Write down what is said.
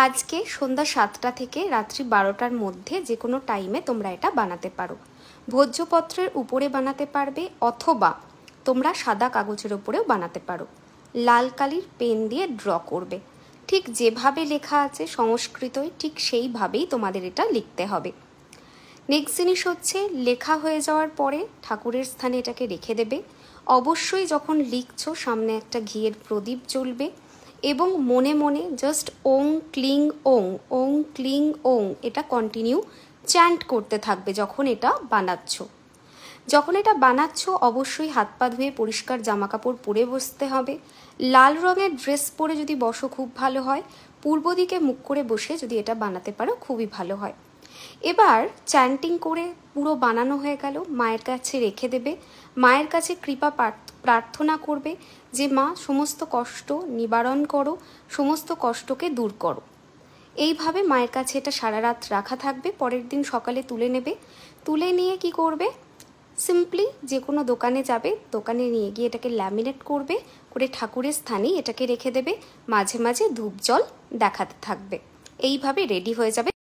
আজকে সন্ধ্যা 7টা থেকে রাত্রি 12টার মধ্যে যে কোনো টাইমে তোমরা এটা বানাতে পারো। ভোজ্যপত্রের উপরে বানাতে পারবে অথবা তোমরা সাদা কাগজের উপরেও বানাতে পারো। লাল কালির পেন দিয়ে ড্র করবে, ঠিক যেভাবে লেখা আছে সংস্কৃতই ঠিক সেইভাবেই তোমাদের এটা লিখতে হবে। নেক্সট জিনিস হচ্ছে, লেখা হয়ে যাওয়ার পরে ঠাকুরের স্থানে এটাকে রেখে দেবে। অবশ্যই যখন লিখছো সামনে একটা ঘিয়ের প্রদীপ জ্বলবে এবং মনে মনে জাস্ট ওং ক্লিং ওং, ওং ক্লিং ওং এটা কন্টিনিউ চ্যান্ট করতে থাকবে যখন এটা বানাচ্ছ। যখন এটা বানাচ্ছ অবশ্যই হাত পা ধুয়ে পরিষ্কার জামা কাপড় পরে বসতে হবে। লাল রঙের ড্রেস পরে যদি বসো খুব ভালো হয়, পূর্ব দিকে মুখ করে বসে যদি এটা বানাতে পারো খুবই ভালো হয়। এবার চ্যান্টিং করে পুরো বানানো হয়ে গেল, মায়ের কাছে রেখে দেবে। মায়ের কাছে কৃপা প্রার্থনা করবে যে মা সমস্ত কষ্ট নিবারণ করো, সমস্ত কষ্টকে দূর করো। এইভাবে মায়ের কাছে এটা সারা রাত রাখা থাকবে। পরের দিন সকালে তুলে নেবে। তুলে নিয়ে কি করবে, সিম্পলি যে কোনো দোকানে যাবে, দোকানে নিয়ে গিয়ে এটাকে ল্যামিনেট করবে, করে ঠাকুরের স্থানেই এটাকে রেখে দেবে। মাঝে মাঝে ধূপ জল দেখাতে থাকবে। এইভাবে রেডি হয়ে যাবে।